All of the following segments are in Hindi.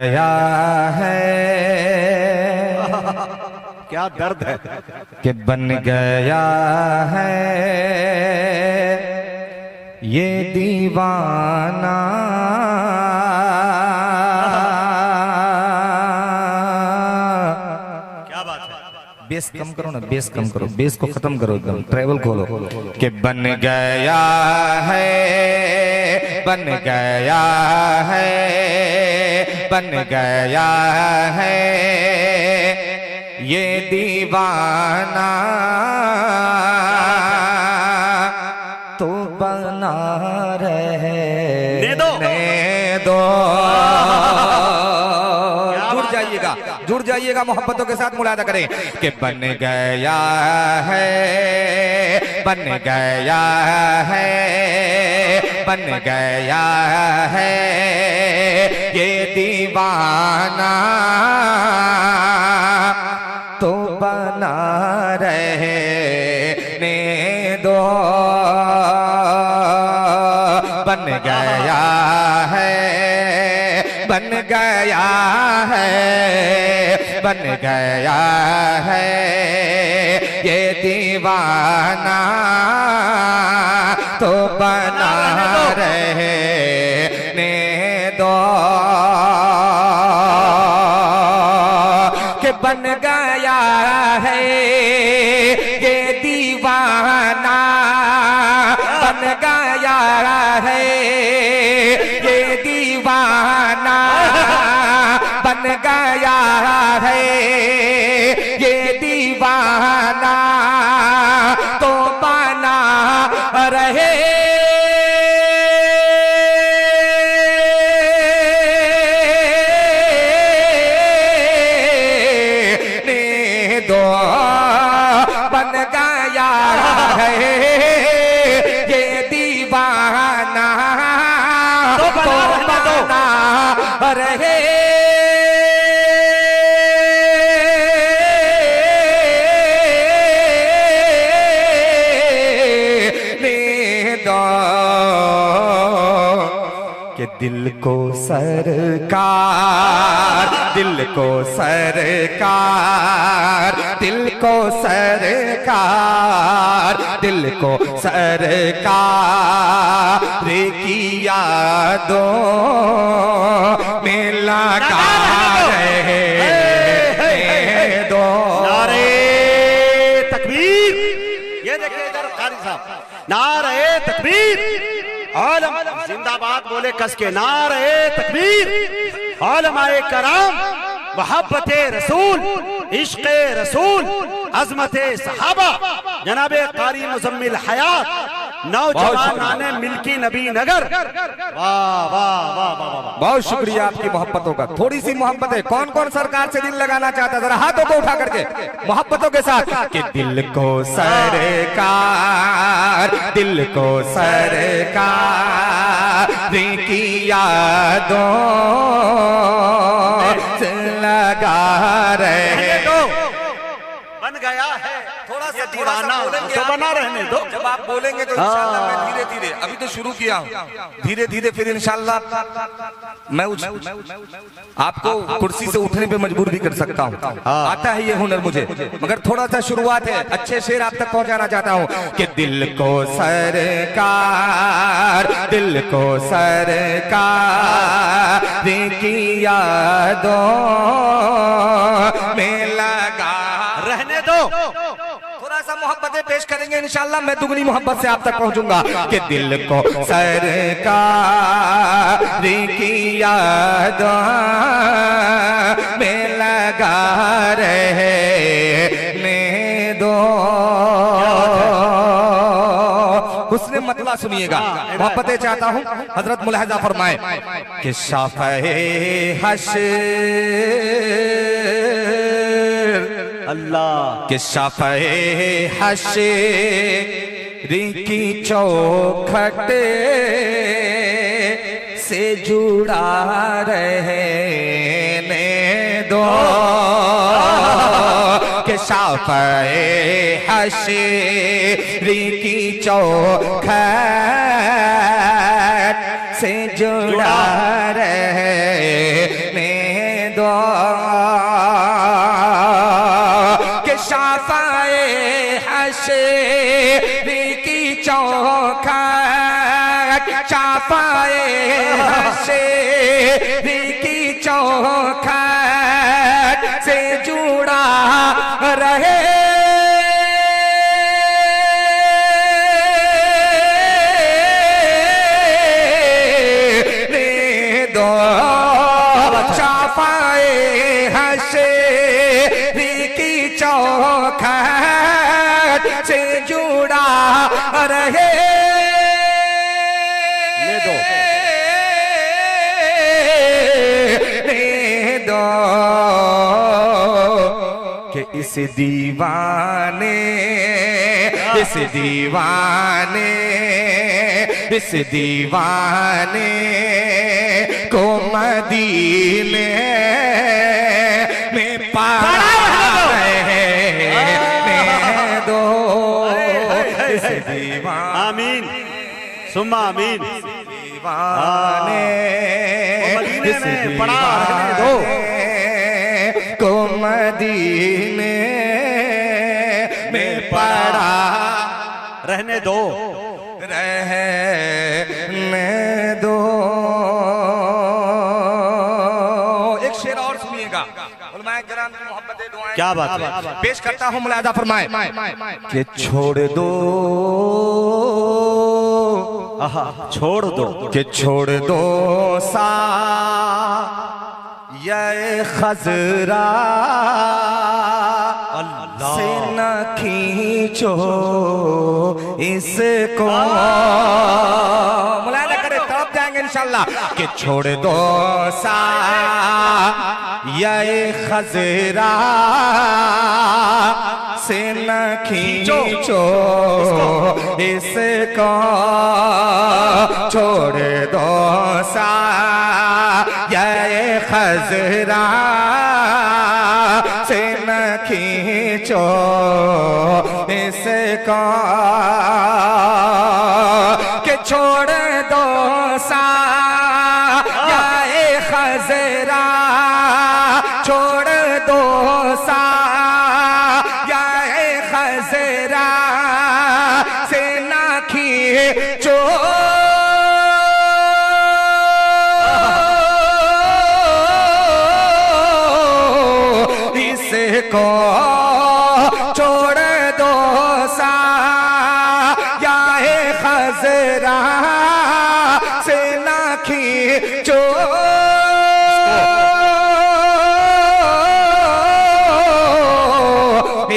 गया है क्या दर्द है कि बन गया है ये दीवाना। क्या बात है। बेस कम करो ना, बेस कम करो, बेस को खत्म करो, एकदम ट्रेवल खोलो। कि बन गया है, बन गया है, बन गया है ये दीवाना। तो बना रहने दो। जुड़ जाइएगा, मोहब्बतों के साथ मुलादा करें कि बन गया है, बन गया है, बन गया है ये दीवाना। तो बना रहने दो। बन गया है, बन गया है, बन गया है ये दीवाना। तो बना रहने दो। कि बन गया है ये दीवाना, बन गया है ये दीवाना, बन गया है ये दीवाना। तो बना रहे दो। बन गया है ये दीवाना। तो बना रहे कि दिल को सरकार, दिल को सरकार, दिल को सरकार, दिल को सरकार की यादों में लगा रहे दो। नारे तकबीर। ये देखिए इधर कारी साहब, नारे तकबीर। आलम जिंदाबाद बोले कस के, नारे तकबीर। आलमाए कराम, मोहब्बत रसूल, इश्क रसूल, अजमत सहाबा, जनाबे कारी मुजम्मिल हयात, नौजवान मिल्की नबी नगर। वाह वाह वाह वाह। बहुत शुक्रिया आपकी मोहब्बतों का। थोड़ी सी मोहब्बत है। कौन कौन सरकार से दिल लगाना चाहता है, जरा हाथों को उठा करके मोहब्बतों के साथ कि दिल को सरकार, दिल को सरकार की यादों से लगा रहे दो। बन गया है थोड़ा सा दीवाना। तो बना रहने दो। जब आप बोलेंगे तो इंशाल्लाह मैं धीरे धीरे, अभी तो शुरू किया हूँ, धीरे धीरे फिर इंशाल्लाह मैं आपको कुर्सी से उठने पे मजबूर भी कर सकता हूँ। आता है ये हुनर मुझे, मगर थोड़ा सा शुरुआत है, अच्छे शेर आप तक पहुँचाना चाहता हूँ कि दिल को सरकार, दिल को सरकार की यादों में लगा रहने दो। थोड़ा सा मोहब्बतें पेश करेंगे इंशाल्लाह, मैं दुगनी मोहब्बत से आप तक पहुंचूंगा कि दिल को सरकार की यादों में लगा रहने दो। हुस्न मतला सुनिएगा, मोहब्बतें चाहता हूँ। हजरत मुलाहिजा फरमाए कि शाफ़े हश्र, अल्लाह कि शाफ़े हश्र की चौखट से जुड़ा रहने दो। कि शाफ़े हश्र की चौखट से जुड़ा रहने दो के शाफाए हशरी की चौखट, शाफाए हशरी की चौखट से जुड़ा रहे से जुड़ा रहे ले दो कि इस दीवाने को मदीने में पाना दो। आमीन सुम्मा आमीन। दीवाने मदीने में पड़ा रहने दो को मदीने में पड़ा रहने दो एक शेर और सुनिएगा। उलमाए किराम की मोहब्बत दुआएं क्या बात है। पेश करता हूँ, मुलाहिजा फरमाए कि छोड़ दो छोड़ दो कि छोड़ दो सा ये खजरा से न खींचो इसको। मुलाहिजा करे तब जाएंगे इंशाल्लाह। कि छोड़ दो सा ये खजरा से न खींचो इसको। छोड़ दो सा ये खजरा से न खींचो इसको। कि छोड़ दो सा ये खजरा, छोड़ दो सा ये खजरा से न खींचो इसको। छोड़ दो सा ये खजरा से न खींचो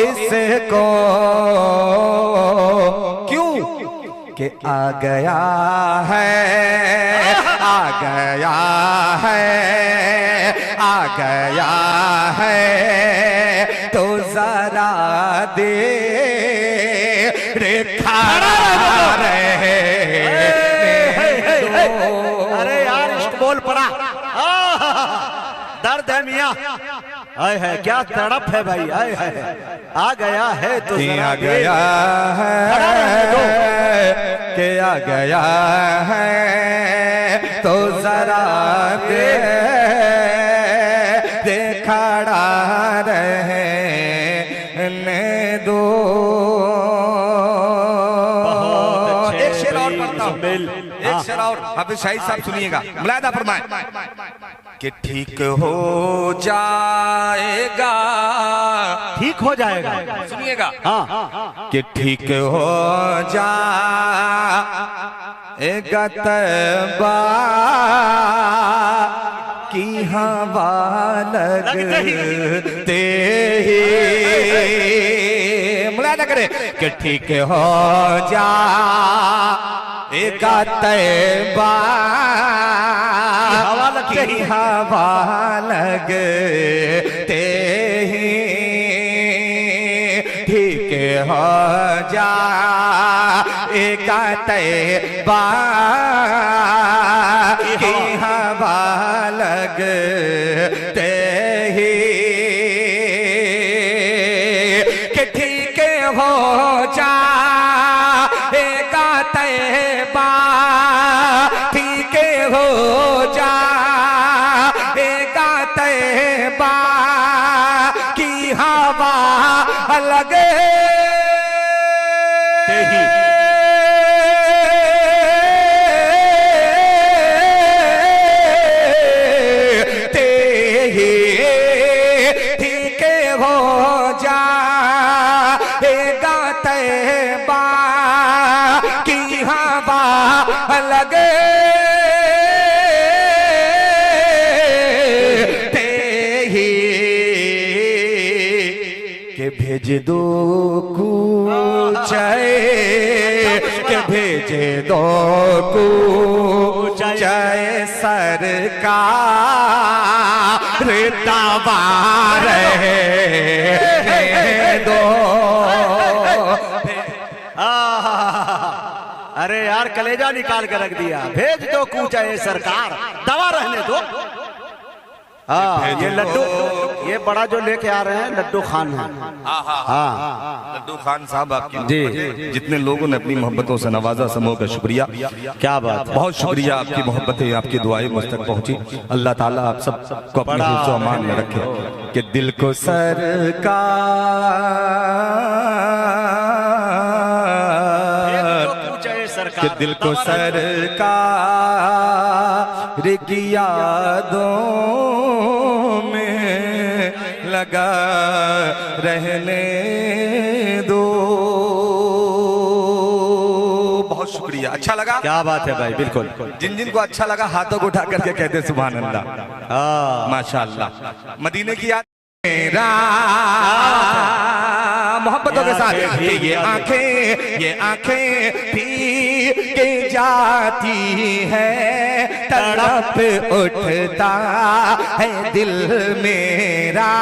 इसको। क्यों कि आ गया है तो जरा दे रेखा रहे। अरे यार इश्क बोल पड़ा। दर्द है मियाँ, आए है क्या तड़प है भाई। आए है आ गया है तो आ गया है कि आ गया है तो जरा दे खड़ा रहने दो। एक शेर और पढ़ता हूँ, एक शेर और हाफिज शाहिद साहब सुनिएगा, मुलाहिजा फरमाए कि ठीक हो जाएगा। ठीक हो जाएगा, सुनिएगा हाँ कि ठीक हो जाएगा तबा की हवा लगते ही। मुलाहिजा करे कि ठीक हो जाएगा तबा की हवा लगते ही। ठीक हो जाएगा तबा की हवा लगते ही। कि ठीक हो जाएगा तबा, ठीक हो जाएगा तबा तैबा की हवा लगे लगे ते ही के भेज दो कूचाए के भेज दो कूचाए सरकार दवार दो। अरे यार कलेजा निकाल कर रख दिया। भेज दो कूचा ये सरकार, दवा रहने दो। हाँ ये लड्डू, ये बड़ा जो लेके आ रहे हैं लड्डू खान है। हाँ लड्डू खान साहब आपकी जी जितने लोगों ने अपनी मोहब्बतों से नवाजा, समूह का शुक्रिया। क्या बात, बहुत शुक्रिया। आपकी मोहब्बतें, आपकी दुआएं मुझ तक पहुंची। अल्लाह ताला आप सब को अपने हिफ्ज़-ओ अमान में रखे कि दिल को कि दिल को सरकार की यादों में लगा रहने दो। बहुत शुक्रिया, अच्छा लगा। क्या बात है भाई, बिल्कुल। जिन जिन को अच्छा लगा हाथों को उठा करके कहते सुभान अल्लाह। माशाअल्लाह। मदीने की याद मेरा मोहब्बतों के साथ ये आंखें पी के जाती है, तड़प उठता है दिल मेरा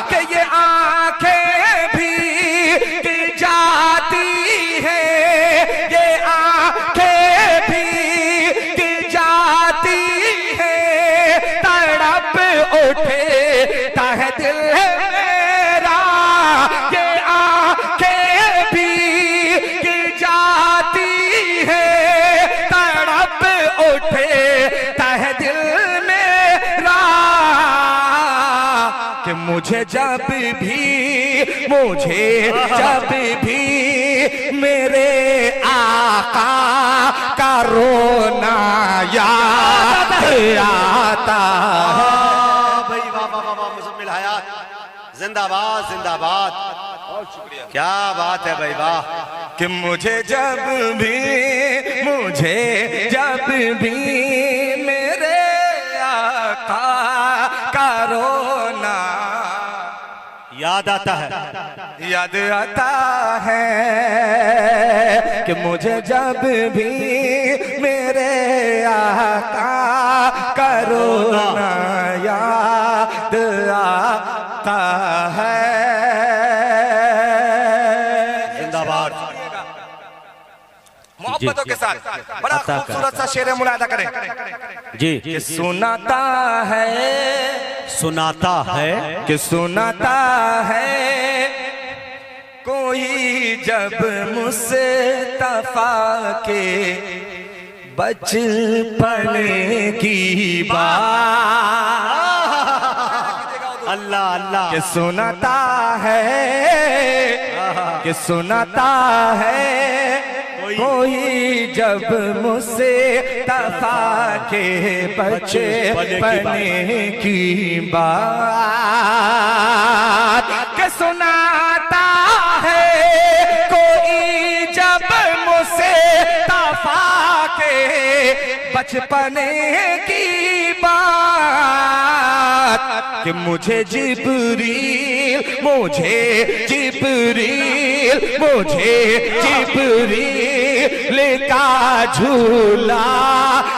कि ये आंखें भी की जाती है, ये आंखें भी की जाती है, तड़प उठता है दिल मेरा, ये आंखें भी की जाती है, तड़प उठता है दिल मेरा कि मुझे जब भी मेरे आका का रोना याद आता है। भाई वाह वाह वाह, मुज़म्मिल हयात जिंदाबाद जिंदाबाद। क्या बात है भाई, वाह। कि मुझे जब भी मेरे आका का रोना याद आता है कि मुझे जब भी मेरे आका का रोना याद आता है। जिंदाबाद। मोहब्बतों के साथ बड़ा खूबसूरत सा शेर मुलादा करें जी। कि सुनाता है कोई जब मुस्तफा के बचपन की बात। अल्लाह अल्लाह। कि सुनाता है कोई जब मुस्तफा के बचपन की बात। कि सुनाता है कोई जब मुस्तफा के बचपन की बात। कि मुझे जिब्रील का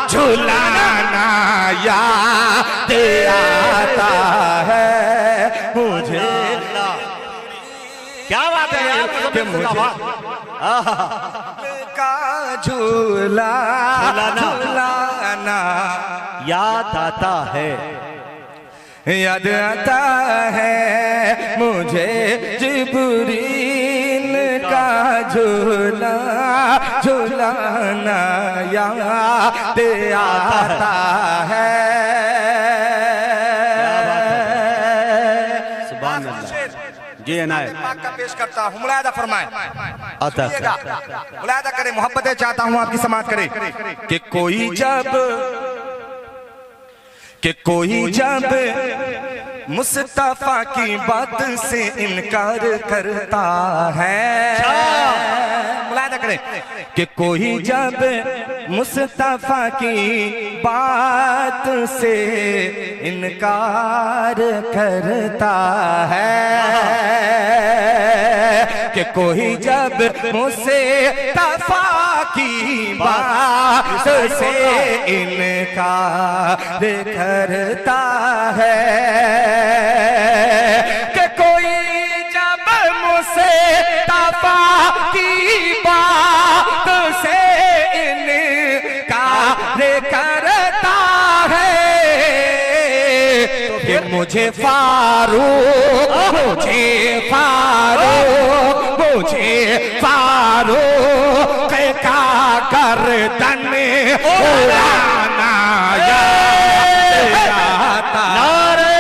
झूलाना याद आता है मुझे। क्या बात है यार, कि मुझे का झूलाना याद आता है मुझे जिब्रील का झूलाना याद आता है। जी इनायत पाक का पेश करता हूँ, मुलायदा फरमाए। अच्छा सुनिएगा, मुलायदा करें, मोहब्बतें चाहता हूँ आपकी समाज करे कि कोई जब मुस्तफा की बात से इनकार करता है, मुलायदा करें कि कोई जब मुस्तफा की बात से इनकार करता है, कि कोई जब मुस्तफा की बात से इनकार करता है, कि कोई जब मुस्तफा की बात से इनकार करता है, कि मुझे फारूक का गर्दन उड़ाना याद आता। नारे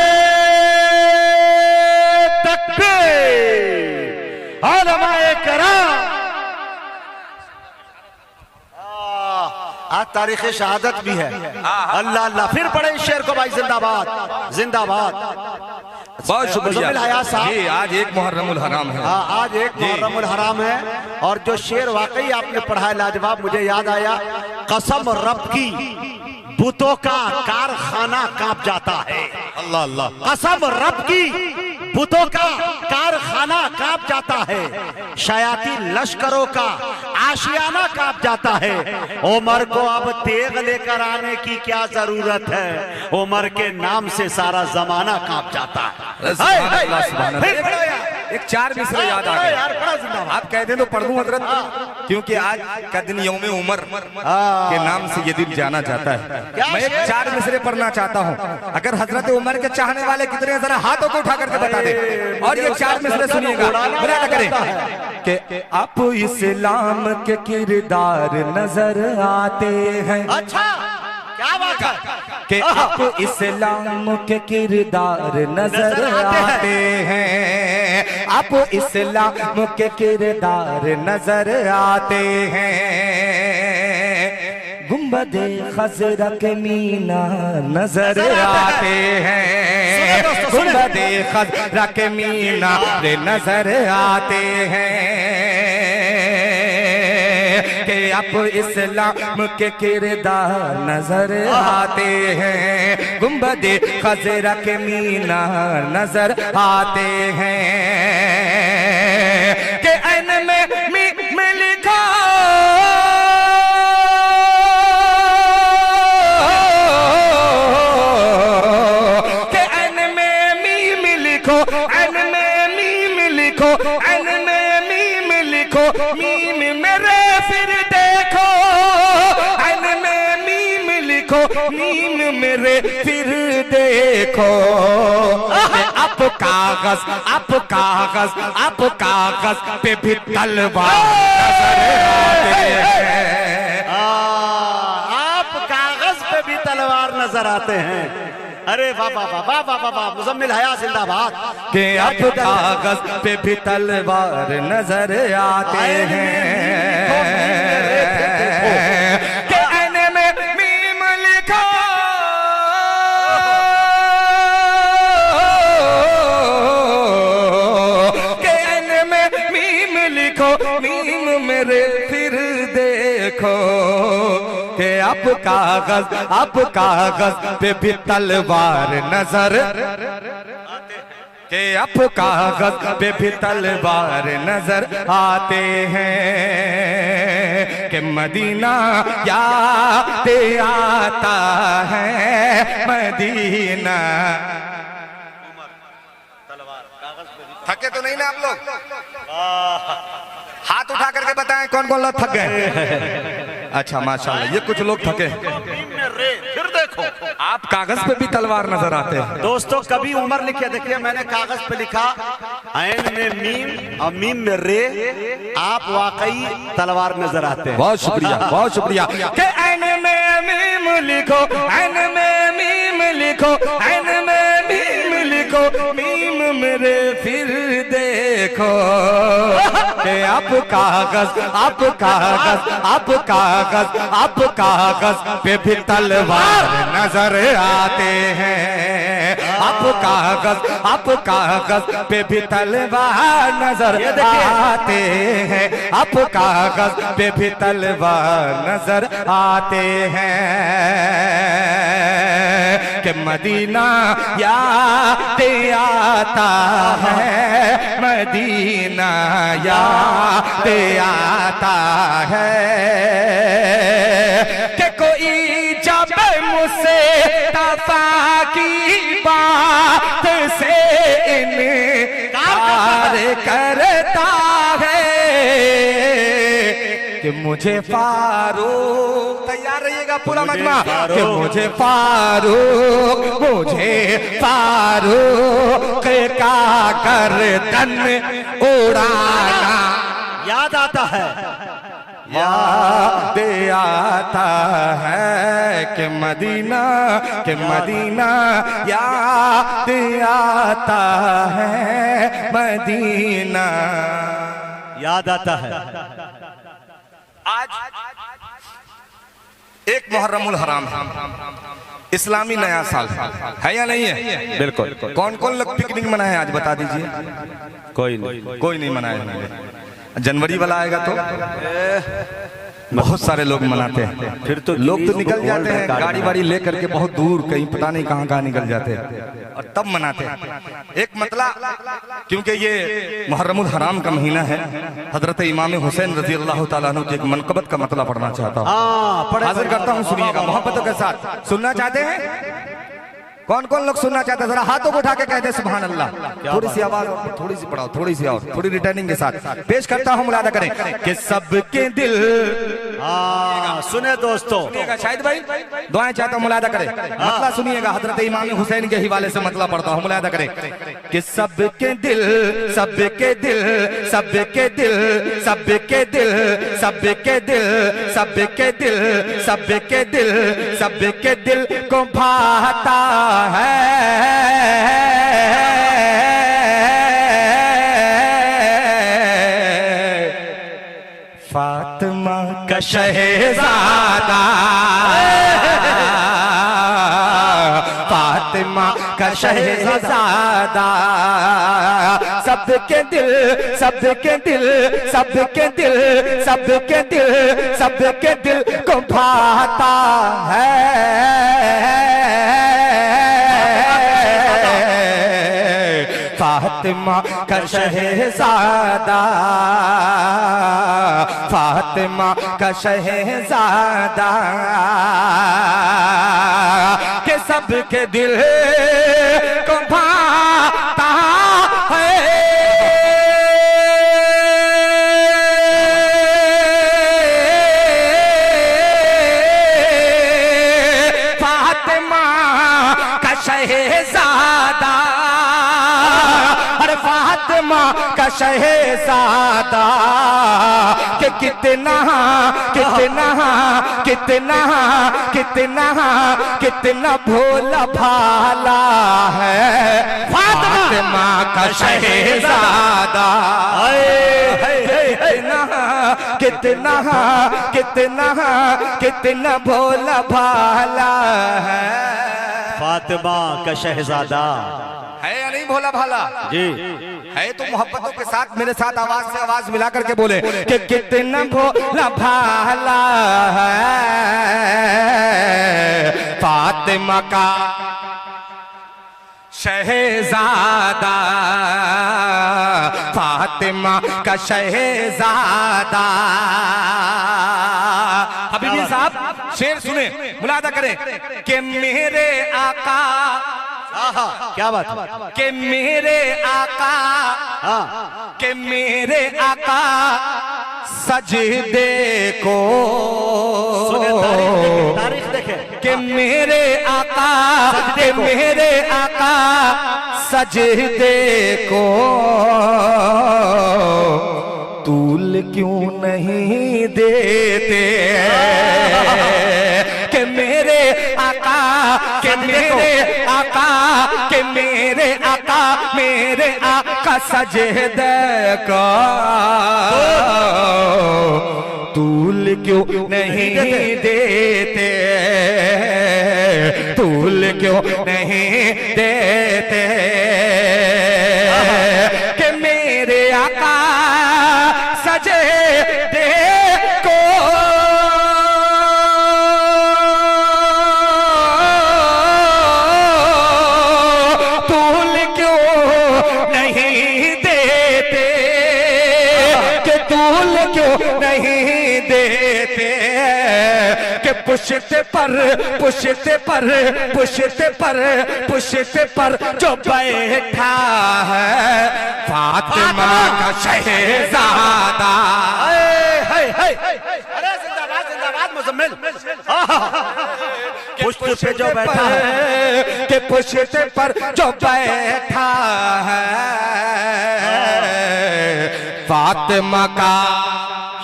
तकबीर, उलमाए कराम। आज तारीख शहादत भी है। अल्लाह अल्लाह, फिर पढ़े इस शेर को भाई, जिंदाबाद जिंदाबाद। बहुत शुक्रिया मुज़म्मिल हयात साहब। जी, आज एक मुहर्रमुल हराम है। हाँ, आज एक मुहर्रमुल हराम है। और जो शेर वाकई आपने पढ़ा है लाजवाब, मुझे याद आया, कसम रब की बुतों का कारखाना कांप जाता है। अल्लाह अल्लाह, कसम रब की बुतों का कारखाना कांप जाता है, शयाती लश्करों का आशियाना कांप जाता है। उमर को अब तेग लेकर आने की क्या जरूरत है, उमर के नाम से सारा जमाना कांप जाता है। एक चार मिसरे याद आ गए। आप कह दें तो पढ़ दूं हजरत, क्योंकि आज का दिन यौम उमर के नाम से ये दिन जाना जाता है। मैं एक चार मिसरे पढ़ना चाहता हूँ, अगर हजरत उमर के चाहने वाले कितने जरा हाथों को उठा करके बता दे। और ये चार मिसरे सुनिएगा, मुलायदा करें कि आप इस्लाम के किरदार नजर आते हैं। अच्छा, क्या बात है कि आप इस्लाम के किरदार नजर आते हैं, आप इस्लाम के किरदार नजर आते हैं, गुंबदे खजरा के मीनार नजर आते हैं, गुंबदे खजरा के मीनार नजर आते हैं, कि आप इस्लाम के किरदार नजर आते हैं, गुंबदे खजरा के मीनार नजर आते हैं, कि ऐन में लिखा कि ऐन में मीम लिखो, ऐन में मीम लिखो, ऐन में मीम लिखो, मीम मेरे फिर देखो, ऐन में मीम लिखो, मीम मेरे फिर देखो, आप कागज पे भी तलवार नजर आते हैं, आप कागज पे भी तलवार नजर आते हैं। अरे वाह वाह वाह वाह वाह वाह, मुज़म्मिल हयात जिंदाबाद। कि आप कागज पे भी तलवार नजर आते हैं, कि ऐन में मीम लिखो, कि ऐन में मीम लिखो, मीम मेरे फिर देखो, कि आप कागज पे भी तलवार नजर, कि आप कागज पे भी तलवार नजर आते हैं, कि मदीना याद आता है, मदीना। थके तो नहीं ना आप लोग? हाथ उठा करके बताएं कौन कौन लोग थक गए। अच्छा माशाल्लाह, ये कुछ लोग थके। फिर देखो, आप कागज पे भी तलवार नजर आते हैं। दोस्तों कभी उमर लिखे, देखिए मैंने कागज पे लिखा ऐन में मीम और मीम में रे, आप वाकई तलवार नजर आते हैं। बहुत शुक्रिया, बहुत शुक्रिया। कि ऐन में मीम लिखो, ऐन में मीम लिखो, ऐन में मीम लिखो, मीम मेरे फिर दे देखो कि अब कागज अब कागज अब कागज अब कागज पे भी तलवार नजर आते हैं। अब कागज पे भी तलवार नजर आते हैं। अब कागज पे भी तलवार नजर आते हैं कि मदीना याद आता है, मदीना याद आता है कि कोई जब मुझसे तफा की बात से इनकार करता है कि मुझे फारूक, तैयार रहिएगा पूरा मजमा, कि मुझे फारूक का गर्दन उड़ाना याद आता है, याद आता है कि मदीना याद आता है, मदीना याद आता है। आज एक मुहर्रमुल हराम है, इस्लामी नया साल है या नहीं है? बिल्कुल। कौन कौन लोग पिकनिक मनाए आज बता दीजिए। कोई नहीं मनाए। जनवरी वाला आएगा तो बहुत सारे लोग मनाते हैं। फिर तो लोग तो निकल जाते हैं गाड़ी वाड़ी लेकर के बहुत दूर, कहीं पता नहीं कहाँ कहाँ निकल जाते हैं और तब मनाते हैं। एक मतलब क्योंकि ये मुहर्रमुल हराम का महीना है, हजरत इमाम हुसैन रजी अल्लाह ताला अन्हु की एक मनकबत का मतलब पढ़ना चाहता हूँ, हाजिर करता हूँ, सुनिएगा मोहब्बतों के साथ। सुनना चाहते हैं? कौन कौन लोग सुनना चाहते हैं? जरा हाथों को उठा के कहते सुभान अल्लाह। थोड़ी सी आवाज, थोड़ी सी पढ़ाओ, थोड़ी सी और थोड़ी रिटर्निंग के साथ पेश करता हूँ, मुलादा करें कि सबके दिल। सुने दोस्तों, सुनिएगा शाहिद भाई, दुआएं चाहता हूँ, मुलादा करें, मतलब सुनिएगा। हजरत इमाम हुसैन के हवाले से मतलब पढ़ता हूँ, मुलादा करें कि सबके दिल सबके दिल सबके दिल सबके दिल सबके दिल सबके दिल सबके दिल सबके दिल को भाता है फातिमा का शहजादा, फातिमा का शहजादा। सबके दिल सबके दिल सबके दिल सबके दिल सबके दिल को भाता है फातिमा का शहजादा, फातिमा का शहजादा के सबके दिल को भाता है फातिमा का शहजादा, फातिमा का शहजादा कि कितना कितना कितना कितना कितना भोला भाला है फातिमा का शहजादा। कितना कितना कितना भोला भाला है फातिमा का शहजादा। है या नहीं भोला भाला? जी है तो मोहब्बतों के साथ मेरे साथ आवाज से आवाज मिला करके बोले कि कितना भोला भाला है फातिमा का शहजादा, फातिमा का शहजादा। हबीबी साहब शेर सुने, मुलादा करें कि मेरे आका, क्या बात के मेरे आका, के मेरे आका सजदे को, तारीख देखे के मेरे आका, के मेरे आका सजदे को तूल क्यों नहीं देते कि मेरे आका, के मेरे आका, के मेरे आका, मेरे आका सजदे का तूल क्यों नहीं देते, तूल क्यों नहीं देते कि मेरे आका सजदे को तूल क्यों नहीं देते, कि तूल क्यों नहीं देते कि पुश्ते पर पुश्ते पर पुश्ते पर पुश्ते पर जो बैठा है फातिमा का शहजादा। अरे जिंदाबाद जिंदाबाद मुजम्मिल। पुश्त पे जो बैठा है कि पुश्ते पर जो बैठा है फातिमा का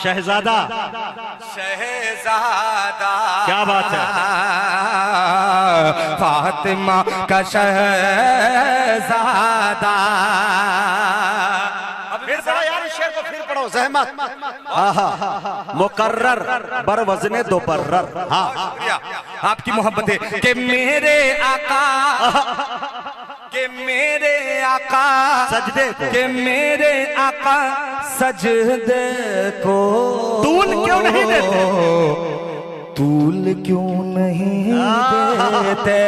शहजादा। शहजादा। क्या बात है। फातिमा का शहजादा। फिर पढ़ो यार इस शेर को, फिर पढ़ो ज़हमत। मुकर्रर बर वज़ने दोपर्रर। हाँ शुक्रिया आपकी मोहब्बत है कि मेरे आका, कि मेरे आका सजदे को, कि मेरे आका सजदे को तूल क्यों नहीं देते, तूल क्यों नहीं देते,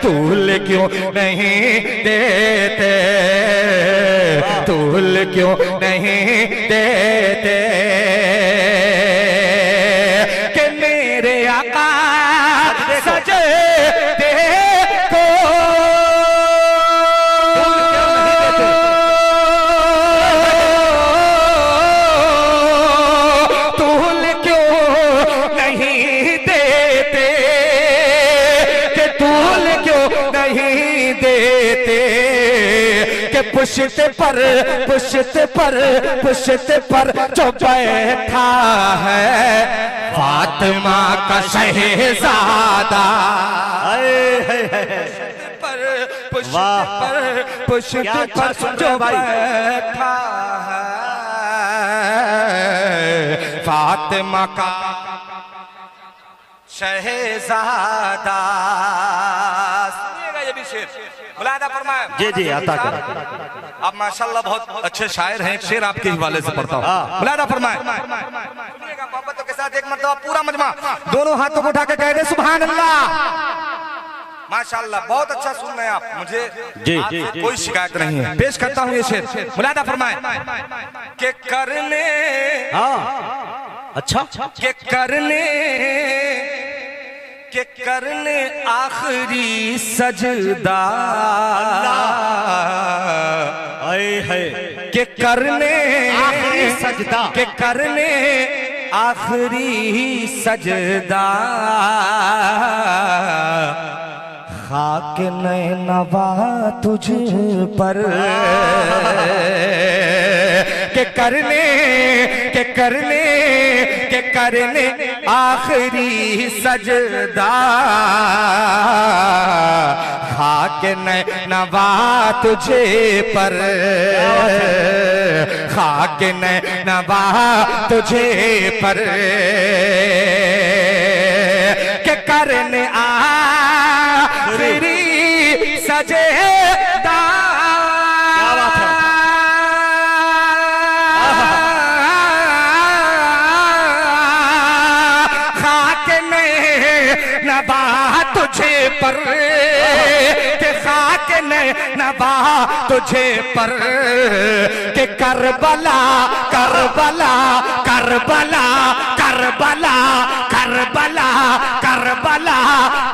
तूल क्यों नहीं देते, तूल क्यों नहीं देते कि मेरे आका सजदे को तूल क्यों नहीं देते, कि तूल क्यों नहीं देते कि पुश्ते पर पुश्ते पर पुश्ते पर जो बैठा है फातिमा का शहजादा। पर पुश्ते पर पुश्ते पर जो बैठा है फातिमा का शहजादा। सुनिएगा ये भी शेर, मुलाहिदा फरमाए। जी जी आता कर। आप माशाल्लाह बहुत अच्छे शायर हैं, एक शेर आपके हवाले से पढ़ता हूँ, मुलाहिदा फरमाए। सुनिएगा मोहब्बतों के साथ एक मर्तबा पूरा मजमा दोनों हाथों को उठा के कह दे सुभान अल्लाह। माशाल्लाह बहुत अच्छा सुन रहे हैं आप, मुझे जी, आपसे जी, कोई शिकायत नहीं है। पेश करता हूँ ये शेर, मुलाहिदा फरमाए के करने, हाँ अच्छा, के करने आखिरी सजदा है के करने आखिरी सजदा, के करने आखिरी सजदा खाक नवा तुझ पर के करने के करने के करने आखिरी सजदा खाक नवा तुझे पर खाक नवा तुझे पर के करने आखिरी सजदा। क्या बात है। खाक नवा तुझे पर के खाक नवा तुझे पर के Karbala Karbala Karbala Karbala Karbala Karbala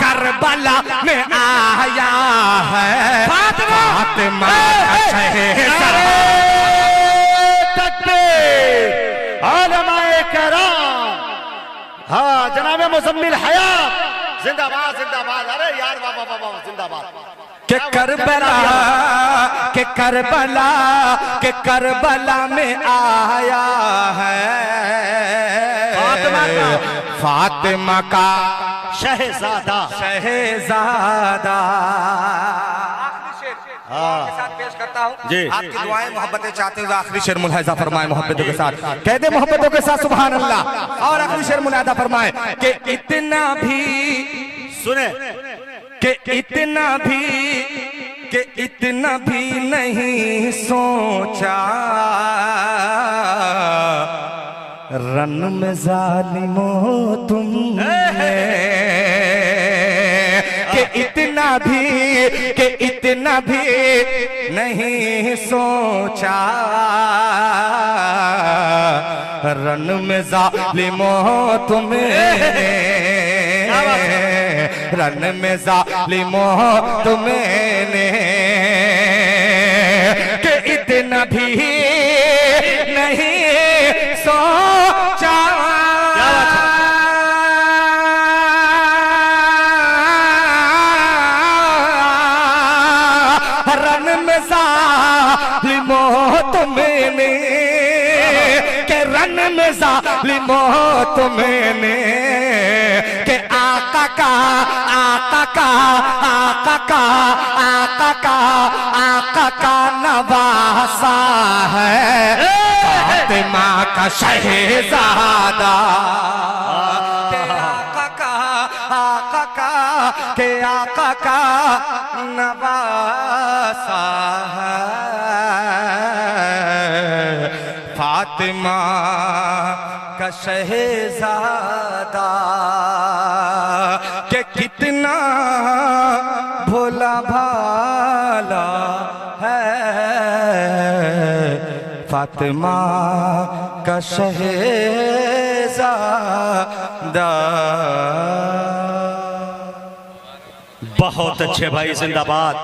Karbala में आया है फातिमा का शहजादा। उलमाए किराम, हाँ जनाब मुज़म्मिल हयात जिंदाबाद जिंदाबाद। अरे यार वाह वाह वाह जिंदाबाद। के करबला के करबला के करबला में आया है फातिमा का शहजादा शहजादा। आखिरी शेर के साथ पेश जी। आपकी दुआएं मोहब्बतें चाहते हुए आखिरी शेर मुलाहिजा फरमाए मोहब्बतों के साथ, कह दे मोहब्बतों के साथ सुभान अल्लाह। और आखिरी शेर मुलाहिजा फरमाए कि इतना भी सुने कि इतना भी नहीं सोचा रन में जालिमों तुमने, कि इतना भी नहीं सोचा रन में जालिमों तुमने, रन में जालिमों तुमने, कि इतना भी नहीं सोचा रन में जालिमों तुमने, के रन में जालिमों तुमने, के आका का नवासा है फातिमा का शहजादा, के आका का नवासा है फातिमा का शहजादा, के कितना भोला भाला है फातिमा का शहजादा। बहुत अच्छे भाई, जिंदाबाद।